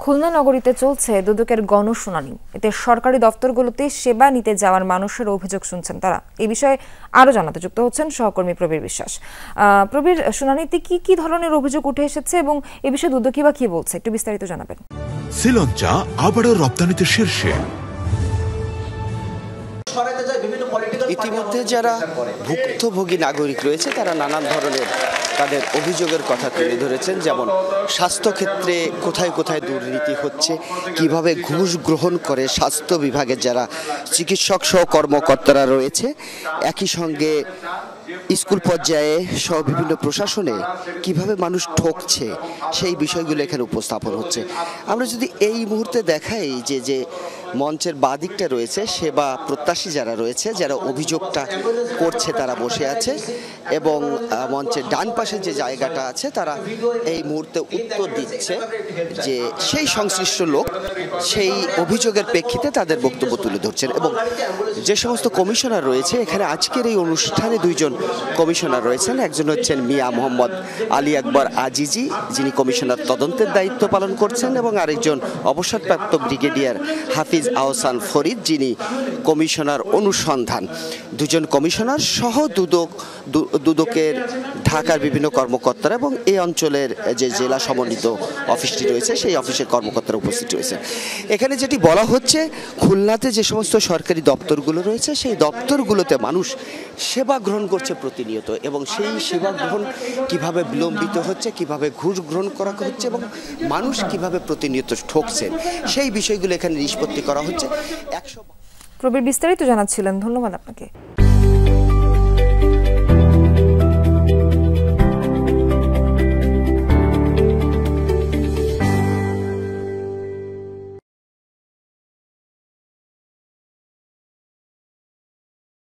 খুলনা নগরীতে চলছে দুদকের গণশুনানি। এতে সরকারি দপ্তরগুলোতে সেবা নিতে যাওয়ার মানুষের অভিযোগ শুনছেন তারা। এই বিষয়ে আরো জানাতে যুক্ত হচ্ছেন সহকর্মী প্রবীর বিশ্বাস। প্রবীর, শুনানিতে কি কি ধরনের অভিযোগ উঠে এসেছে এবং এই বিষয়ে দুদকই বা কি বলছে, একটু বিস্তারিত জানাবেন। শ্রীলঙ্কা আবারও রপ্তানিতে শীর্ষে। ইতিমধ্যে যারা ভুক্তভোগী নাগরিক রয়েছে তারা নানান ধরনের তাদের অভিযোগের কথা তুলে ধরেছেন, যেমন স্বাস্থ্যক্ষেত্রে কোথায় কোথায় দুর্নীতি হচ্ছে, কিভাবে ঘুষ গ্রহণ করে স্বাস্থ্য বিভাগের যারা চিকিৎসক সহ কর্মকর্তারা রয়েছে, একই সঙ্গে স্কুল পর্যায়ে সহ বিভিন্ন প্রশাসনে কিভাবে মানুষ ঠকছে, সেই বিষয়গুলো এখানে উপস্থাপন হচ্ছে। আমরা যদি এই মুহূর্তে দেখাই যে মঞ্চের বাদিকটা রয়েছে, সেবা প্রত্যাশী যারা রয়েছে, যারা অভিযোগটা করছে তারা বসে আছে, এবং মঞ্চের ডান পাশে যে জায়গাটা আছে তারা এই মুহূর্তে উত্তর দিচ্ছে যে সেই সংশ্লিষ্ট লোক সেই অভিযোগের প্রেক্ষিতে তাদের বক্তব্য তুলে ধরছেন। এবং যে সমস্ত কমিশনার রয়েছে এখানে আজকের এই অনুষ্ঠানে দুইজন কমিশনার রয়েছেন। একজন হচ্ছেন মিয়া মোহাম্মদ আলী আকবর আজিজি, যিনি কমিশনার তদন্তের দায়িত্ব পালন করছেন, এবং আরেকজন অবসরপ্রাপ্ত ব্রিগেডিয়ার হাফিজ আহসান ফরিদ, যিনি কমিশনার অনুসন্ধান। দুজন কমিশনার সহ দুদকের ঢাকার বিভিন্ন কর্মকর্তারা এবং এই অঞ্চলের যে জেলা সমন্বিত অফিসটি রয়েছে সেই অফিসের কর্মকর্তারা উপস্থিত রয়েছে। এখানে যেটি বলা হচ্ছে, খুলনাতে যে সমস্ত সরকারি দপ্তরগুলো রয়েছে সেই দপ্তরগুলোতে মানুষ সেবা গ্রহণ করছে প্রতিনিয়ত, এবং সেই সেবা গ্রহণ কিভাবে বিলম্বিত হচ্ছে, কিভাবে ঘুষ গ্রহণ করা হচ্ছে, এবং মানুষ কিভাবে প্রতিনিয়ত ঠকছেন, সেই বিষয়গুলো এখানে নিষ্পত্তি করা হচ্ছে। প্রবীর বিস্তারিত জানাচ্ছিলেন, ধন্যবাদ আপনাকে।